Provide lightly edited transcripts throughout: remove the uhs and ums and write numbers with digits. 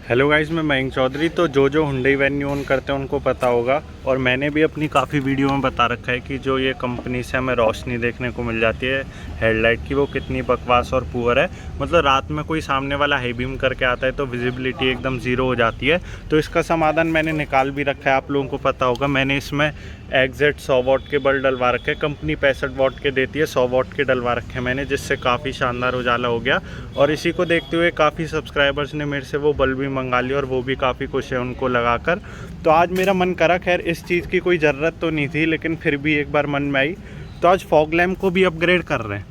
Hello guys, मैं मयंक चौधरी। तो जो हुंडई वेन्यू ओन करते हैं उनको पता होगा, और मैंने भी अपनी काफ़ी वीडियो में बता रखा है कि जो ये कंपनी से हमें रोशनी देखने को मिल जाती है हेडलाइट की, वो कितनी बकवास और पुअर है। मतलब रात में कोई सामने वाला हाई बीम करके आता है तो विजिबिलिटी एकदम ज़ीरो हो जाती है। तो इसका समाधान मैंने निकाल भी रखा है, आप लोगों को पता होगा। मैंने इसमें एग्जैक्ट 100 वॉट के बल्ब डलवा रखे हैं। कंपनी 65 वॉट के देती है, 100 वॉट के डलवा रखे हैं मैंने, जिससे काफ़ी शानदार उजाला हो गया। और इसी को देखते हुए काफ़ी सब्सक्राइबर्स ने मेरे से वो बल्ब भी मंगा लिया और वो भी काफ़ी खुश है उनको लगाकर। तो आज मेरा मन करा, खैर इस चीज़ की कोई ज़रूरत तो नहीं थी, लेकिन फिर भी एक बार मन में आई, तो आज फॉग लैम्प को भी अपग्रेड कर रहे हैं।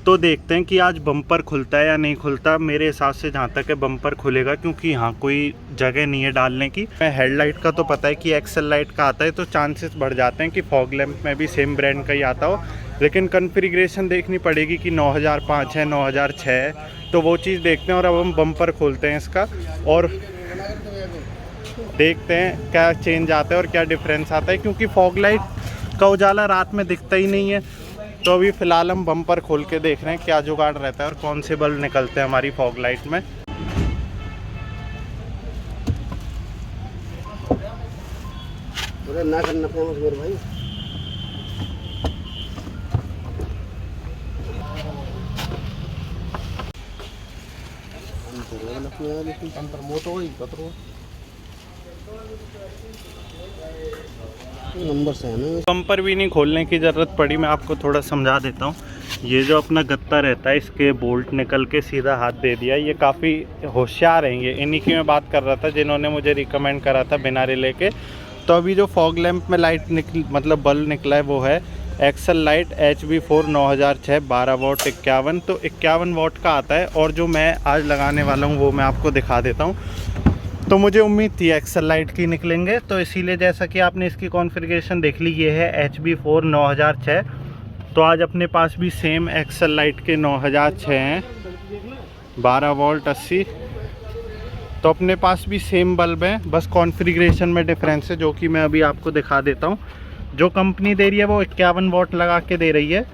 तो देखते हैं कि आज बम्पर खुलता है या नहीं खुलता। मेरे हिसाब से जहाँ तक है बम्पर खुलेगा, क्योंकि यहाँ कोई जगह नहीं है डालने की। हेडलाइट का तो पता है कि एक्सेल लाइट का आता है, तो चांसेस बढ़ जाते हैं कि फॉग लैम्प में भी सेम ब्रांड का ही आता हो। लेकिन कॉन्फ़िगरेशन देखनी पड़ेगी कि 9005 है, 9006 है, तो वो चीज़ देखते हैं। और अब हम बम्पर खोलते हैं इसका और देखते हैं क्या चेंज आता है और क्या डिफरेंस आता है, क्योंकि फॉग लाइट का उजाला रात में दिखता ही नहीं है। तो अभी फ़िलहाल हम बम्पर खोल के देख रहे हैं क्या जुगाड़ रहता है और कौन से बल्ब निकलते हैं हमारी फॉग लाइट में। ना करना फेमस मेरे भाई। अंतर मोटो ही कतरो नंबर से है ना। बम्पर भी नहीं खोलने की ज़रूरत पड़ी, मैं आपको थोड़ा समझा देता हूँ। ये जो अपना गत्ता रहता है, इसके बोल्ट निकल के सीधा हाथ दे दिया। ये काफ़ी होशियार हैं, ये इन्हीं की मैं बात कर रहा था जिन्होंने मुझे रिकमेंड करा था बिना रिले के। तो अभी जो फॉग लैम्प में लाइट मतलब बल्ब निकला है वो है एक्सेल लाइट HB4 9006 12 वॉट 51। तो 51 वॉट का आता है, और जो मैं आज लगाने वाला हूँ वो मैं आपको दिखा देता हूँ। तो मुझे उम्मीद थी एक्सेल लाइट की निकलेंगे, तो इसीलिए जैसा कि आपने इसकी कॉन्फ़िगरेशन देख ली, ये है HB4 9006। तो आज अपने पास भी सेम एक्सेल लाइट के 9006 हैं, 12 वोल्ट 80। तो अपने पास भी सेम बल्ब हैं, बस कॉन्फ़िगरेशन में डिफरेंस है, जो कि मैं अभी आपको दिखा देता हूँ। जो कंपनी दे रही है वो 51 वॉट लगा के दे रही है,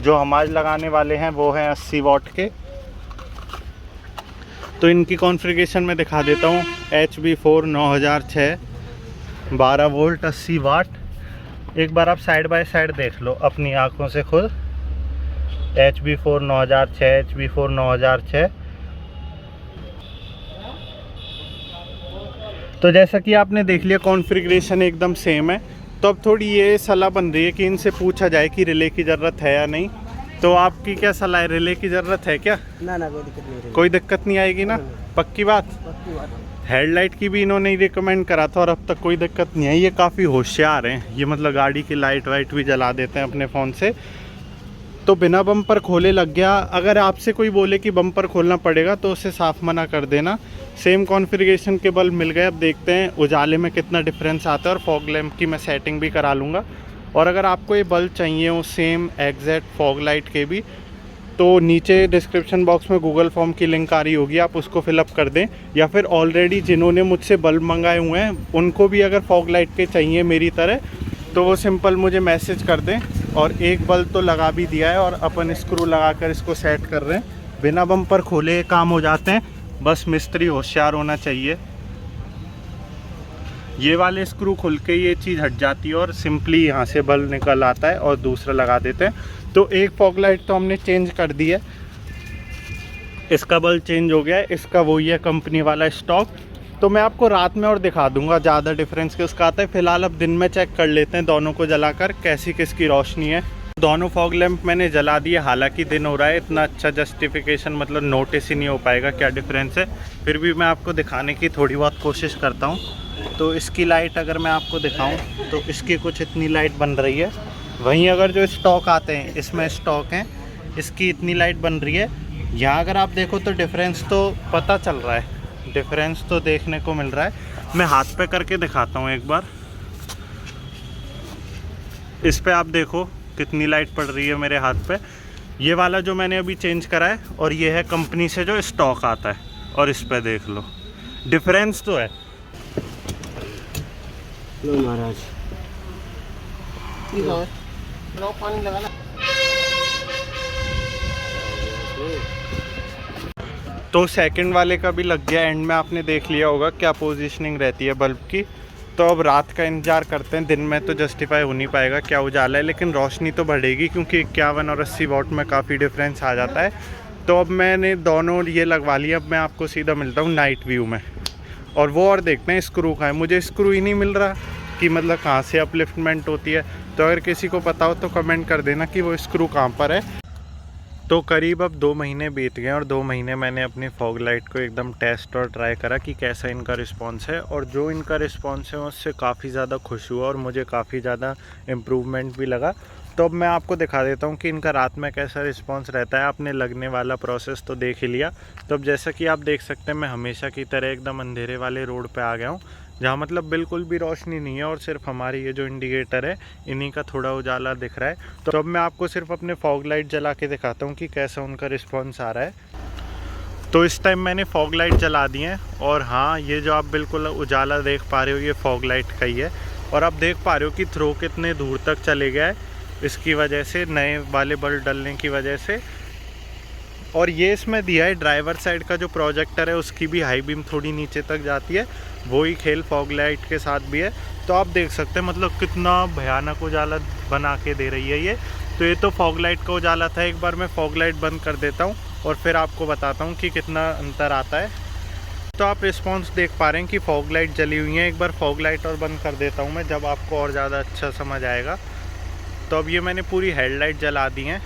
जो हम आज लगाने वाले हैं वो हैं 80 वॉट के। तो इनकी कॉन्फ़िगरेशन में दिखा देता हूँ। HB4 9006 12 वोल्ट 80 वाट। एक बार आप साइड बाय साइड देख लो अपनी आंखों से खुद। HB4 9006, HB4 9006। तो जैसा कि आपने देख लिया कॉन्फ़िगरेशन एकदम सेम है। तो अब थोड़ी ये सलाह बन रही है कि इनसे पूछा जाए कि रिले की ज़रूरत है या नहीं। तो आपकी क्या सलाह है, रिले की ज़रूरत है क्या? ना कोई दिक्कत नहीं, कोई दिक्कत नहीं आएगी ना? पक्की बात। हेडलाइट की भी इन्होंने ही रिकमेंड करा था और अब तक कोई दिक्कत नहीं है। ये काफ़ी होशियार हैं, ये मतलब गाड़ी की लाइट वाइट भी जला देते हैं अपने फ़ोन से। तो बिना बम्पर खोले लग गया। अगर आपसे कोई बोले कि बम्पर खोलना पड़ेगा तो उसे साफ मना कर देना। सेम कॉन्फ़िगरेशन के बल्ब मिल गए। अब देखते हैं उजाले में कितना डिफरेंस आता है, और फॉग लैम्प की मैं सेटिंग भी करा लूँगा। और अगर आपको ये बल्ब चाहिए हो सेम एग्जैक्ट फॉग लाइट के भी, तो नीचे डिस्क्रिप्शन बॉक्स में गूगल फॉर्म की लिंक आ रही होगी, आप उसको फिलअप कर दें। या फिर ऑलरेडी जिन्होंने मुझसे बल्ब मंगाए हुए हैं उनको भी अगर फॉग लाइट के चाहिए मेरी तरह, तो वो सिंपल मुझे मैसेज कर दें। और एक बल्ब तो लगा भी दिया है और अपन स्क्रू लगाकर इसको सेट कर रहे हैं। बिना बम्पर खोले ये काम हो जाते हैं, बस मिस्त्री होशियार होना चाहिए। ये वाले स्क्रू खुल के ये चीज़ हट जाती है और सिंपली यहाँ से बल्ब निकल आता है और दूसरा लगा देते हैं। तो एक फॉग लाइट तो हमने चेंज कर दी है, इसका बल्ब चेंज हो गया है, इसका वही है कंपनी वाला स्टॉक। तो मैं आपको रात में और दिखा दूंगा ज़्यादा डिफरेंस किसका आता है। फ़िलहाल अब दिन में चेक कर लेते हैं दोनों को जलाकर कैसी किसकी रोशनी है। दोनों फॉग लैम्प मैंने जला दिए, हालांकि दिन हो रहा है, इतना अच्छा जस्टिफिकेशन मतलब नोटिस ही नहीं हो पाएगा क्या डिफरेंस है। फिर भी मैं आपको दिखाने की थोड़ी बहुत कोशिश करता हूँ। तो इसकी लाइट अगर मैं आपको दिखाऊँ तो इसकी कुछ इतनी लाइट बन रही है। वहीं अगर जो स्टॉक आते हैं इसमें स्टॉक हैं, इसकी इतनी लाइट बन रही है। यहाँ अगर आप देखो तो डिफरेंस तो पता चल रहा है, डिफरेंस तो देखने को मिल रहा है। मैं हाथ पे करके दिखाता हूँ एक बार। इस पे आप देखो कितनी लाइट पड़ रही है मेरे हाथ पे। ये वाला जो मैंने अभी चेंज करा है, और ये है कंपनी से जो स्टॉक आता है, और इस पे देख लो डिफरेंस तो है। लो महाराज, पानी लगाना। तो तो सेकंड वाले का भी लग गया, एंड में आपने देख लिया होगा क्या पोजीशनिंग रहती है बल्ब की। तो अब रात का इंतज़ार करते हैं, दिन में तो जस्टिफाई हो नहीं पाएगा, क्या उजाला है, लेकिन रोशनी तो बढ़ेगी क्योंकि 51 और 80 वाट में काफ़ी डिफरेंस आ जाता है। तो अब मैंने दोनों ये लगवा लिया। अब मैं आपको सीधा मिलता हूँ नाइट व्यू में, और वो और देखते हैं स्क्रू कहाँ है। मुझे स्क्रू ही नहीं मिल रहा कि मतलब कहाँ से अपलिफ्टमेंट होती है। तो अगर किसी को पता हो तो कमेंट कर देना कि वो स्क्रू कहाँ पर है। तो करीब अब 2 महीने बीत गए और 2 महीने मैंने अपनी फॉग लाइट को एकदम टेस्ट और ट्राई करा कि कैसा इनका रिस्पांस है, और जो इनका रिस्पांस है उससे काफ़ी ज़्यादा खुश हुआ और मुझे काफ़ी ज़्यादा इम्प्रूवमेंट भी लगा। तो अब मैं आपको दिखा देता हूँ कि इनका रात में कैसा रिस्पांस रहता है। आपने लगने वाला प्रोसेस तो देख ही लिया। तो अब जैसा कि आप देख सकते हैं मैं हमेशा की तरह एकदम अंधेरे वाले रोड पे आ गया हूँ, जहाँ मतलब बिल्कुल भी रोशनी नहीं है और सिर्फ हमारी ये जो इंडिकेटर है इन्हीं का थोड़ा उजाला दिख रहा है। तो अब मैं आपको सिर्फ अपने फॉग लाइट जला के दिखाता हूँ कि कैसा उनका रिस्पॉन्स आ रहा है। तो इस टाइम मैंने फॉग लाइट जला दी है, और हाँ, ये जो आप बिल्कुल उजाला देख पा रहे हो ये फॉग लाइट का ही है। और आप देख पा रहे हो कि थ्रो कितने दूर तक चले गया है इसकी वजह से, नए वाले बल्ब डलने की वजह से। और ये इसमें दिया है ड्राइवर साइड का जो प्रोजेक्टर है उसकी भी हाई बीम थोड़ी नीचे तक जाती है, वही खेल फॉग लाइट के साथ भी है। तो आप देख सकते हैं मतलब कितना भयानक उजाला बना के दे रही है ये। तो ये तो फॉग लाइट का उजाला था। एक बार मैं फॉग लाइट बंद कर देता हूँ और फिर आपको बताता हूँ कि कितना अंतर आता है। तो आप रिस्पॉन्स देख पा रहे हैं कि फॉग लाइट जली हुई है। एक बार फॉग लाइट और बंद कर देता हूँ मैं, जब आपको और ज़्यादा अच्छा समझ आएगा। तो अब ये मैंने पूरी हेडलाइट जला दी हैं।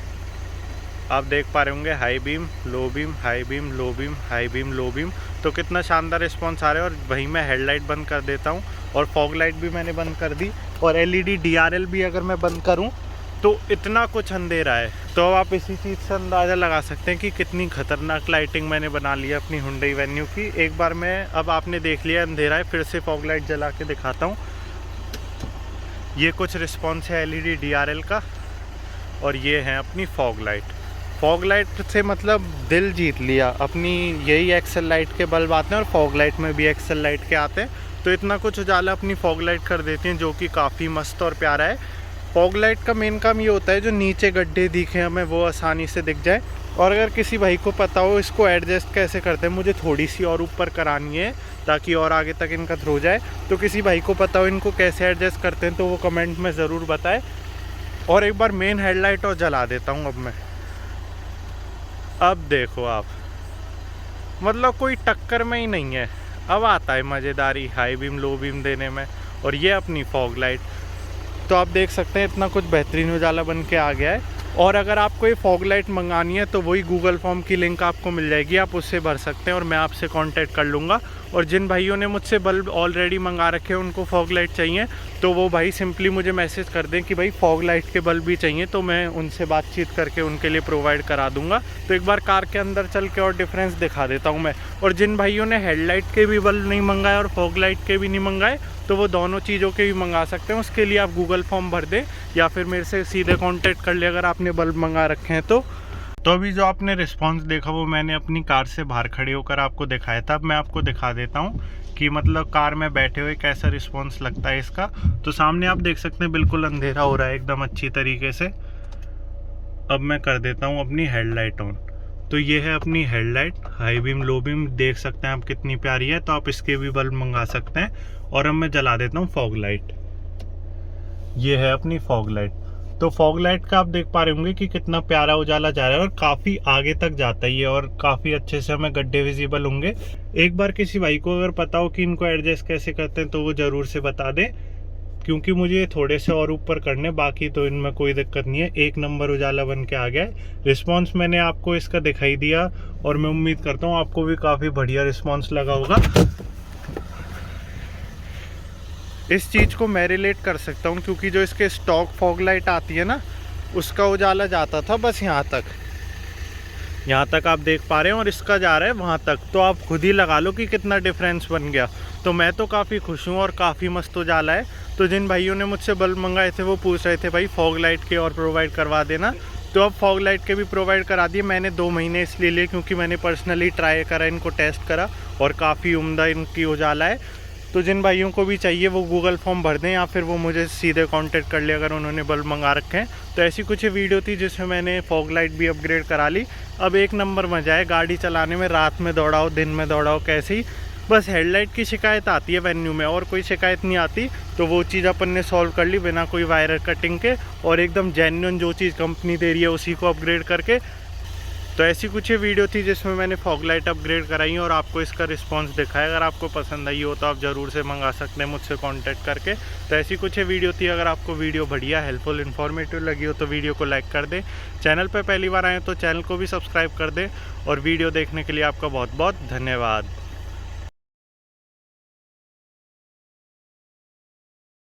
आप देख पा रहे होंगे high beam, low beam, high beam, low beam, high beam, low beam. तो कितना शानदार रिस्पॉन्स आ रहा है। और वहीं मैं हेडलाइट बंद कर देता हूँ और फॉग लाइट भी मैंने बंद कर दी, और एलईडी डीआरएल भी अगर मैं बंद करूँ तो इतना कुछ अंधेरा है। तो अब आप इसी चीज़ से अंदाज़ा लगा सकते हैं कि कितनी खतरनाक लाइटिंग मैंने बना ली है अपनी हुंडई वेन्यू की। एक बार मैं, अब आपने देख लिया अंधेरा है, फिर से फॉग लाइट जला के दिखाता हूँ। ये कुछ रिस्पॉन्स है एलईडी डीआरएल का, और ये है अपनी फॉग लाइट। फॉग लाइट से मतलब दिल जीत लिया अपनी। यही एक्सेल लाइट के बल्ब आते हैं और फॉग लाइट में भी एक्सेल लाइट के आते हैं। तो इतना कुछ उजाला अपनी फॉग लाइट कर देती हैं, जो कि काफ़ी मस्त और प्यारा है। फॉग लाइट का मेन काम ये होता है जो नीचे गड्ढे दिखे हमें वो आसानी से दिख जाए। और अगर किसी भाई को पता हो इसको एडजस्ट कैसे करते हैं, मुझे थोड़ी सी और ऊपर करानी है ताकि और आगे तक इनका थ्रो जाए, तो किसी भाई को पता हो इनको कैसे एडजस्ट करते हैं तो वो कमेंट में ज़रूर बताएं। और एक बार मेन हेडलाइट और जला देता हूँ अब मैं। अब देखो आप, मतलब कोई टक्कर में ही नहीं है। अब आता है मज़ेदारी हाई बीम लो बीम देने में। और ये अपनी फॉग लाइट, तो आप देख सकते हैं इतना कुछ बेहतरीन उजाला बन के आ गया है। और अगर आपको ये फॉग लाइट मंगानी है तो वही गूगल फॉर्म की लिंक आपको मिल जाएगी, आप उससे भर सकते हैं और मैं आपसे कांटेक्ट कर लूँगा। और जिन भाइयों ने मुझसे बल्ब ऑलरेडी मंगा रखे हैं उनको फॉग लाइट चाहिए तो वो भाई सिंपली मुझे मैसेज कर दें कि भाई फॉग लाइट के बल्ब भी चाहिए, तो मैं उनसे बातचीत करके उनके लिए प्रोवाइड करा दूँगा। तो एक बार कार के अंदर चल के और डिफरेंस दिखा देता हूँ मैं। और जिन भाइयों ने हेडलाइट के भी बल्ब नहीं मंगाए और फॉग लाइट के भी नहीं मंगाए तो वो दोनों चीज़ों के भी मंगा सकते हैं। उसके लिए आप गूगल फॉर्म भर दें या फिर मेरे से सीधे कांटेक्ट कर ले अगर आपने बल्ब मंगा रखे हैं तो। अभी जो आपने रिस्पांस देखा वो मैंने अपनी कार से बाहर खड़े होकर आपको दिखाया था। अब मैं आपको दिखा देता हूँ कि मतलब कार में बैठे हुए कैसा रिस्पांस लगता है इसका। तो सामने आप देख सकते हैं बिल्कुल अंधेरा हो रहा है एकदम अच्छी तरीके से। अब मैं कर देता हूँ अपनी हेडलाइट ऑन। तो ये है अपनी headlight, high beam low beam, देख सकते हैं आप कितनी प्यारी है। तो आप इसके भी बल्ब मंगा सकते हैं। और अब मैं जला देता हूँ फॉग लाइट। ये है अपनी फॉग लाइट। तो फॉग लाइट का आप देख पा रहे होंगे कि कितना प्यारा उजाला जा रहा है और काफ़ी आगे तक जाता है ये, और काफ़ी अच्छे से हमें गड्ढे विजिबल होंगे। एक बार किसी भाई को अगर पता हो कि इनको एडजस्ट कैसे करते हैं तो वो ज़रूर से बता दें, क्योंकि मुझे थोड़े से और ऊपर करने, बाकी तो इनमें कोई दिक्कत नहीं है। एक नंबर उजाला बन के आ गया है। रिस्पॉन्स मैंने आपको इसका दिखाई दिया और मैं उम्मीद करता हूँ आपको भी काफ़ी बढ़िया रिस्पॉन्स लगा होगा। इस चीज़ को मैं रिलेट कर सकता हूँ क्योंकि जो इसके स्टॉक फॉग लाइट आती है ना उसका उजाला जाता था बस यहाँ तक आप देख पा रहे हैं, और इसका जा रहा है वहाँ तक। तो आप खुद ही लगा लो कि कितना डिफरेंस बन गया। तो मैं तो काफ़ी खुश हूँ और काफ़ी मस्त उजाला है। तो जिन भाइयों ने मुझसे बल्ब मंगाए थे वो पूछ रहे थे भाई फॉग लाइट के और प्रोवाइड करवा देना, तो अब फॉग लाइट के भी प्रोवाइड करा दिए। मैंने 2 महीने इसलिए लिए क्योंकि मैंने पर्सनली ट्राई करा, इनको टेस्ट करा और काफ़ी उम्दा इनकी उजाला है। तो जिन भाइयों को भी चाहिए वो गूगल फॉर्म भर दें या फिर वो मुझे सीधे कांटेक्ट कर ले अगर उन्होंने बल्ब मंगा रखे हैं। तो ऐसी कुछ वीडियो थी जिसमें मैंने फॉग लाइट भी अपग्रेड करा ली। अब एक नंबर मज़ा है गाड़ी चलाने में, रात में दौड़ाओ दिन में दौड़ाओ कैसे ही, बस हेडलाइट की शिकायत आती है वेन्यू में और कोई शिकायत नहीं आती। तो वो चीज़ अपन ने सॉल्व कर ली बिना कोई वायर कटिंग के, और एकदम जेन्युइन जो चीज़ कंपनी दे रही है उसी को अपग्रेड करके। तो ऐसी कुछ ये वीडियो थी जिसमें मैंने फॉग लाइट अपग्रेड कराई और आपको इसका रिस्पांस दिखाया। अगर आपको पसंद आई हो तो आप ज़रूर से मंगा सकते हैं मुझसे कांटेक्ट करके। तो ऐसी कुछ ये वीडियो थी। अगर आपको वीडियो बढ़िया, हेल्पफुल, इन्फॉर्मेटिव लगी हो तो वीडियो को लाइक कर दें। चैनल पर पहली बार आए तो चैनल को भी सब्सक्राइब कर दें, और वीडियो देखने के लिए आपका बहुत बहुत धन्यवाद।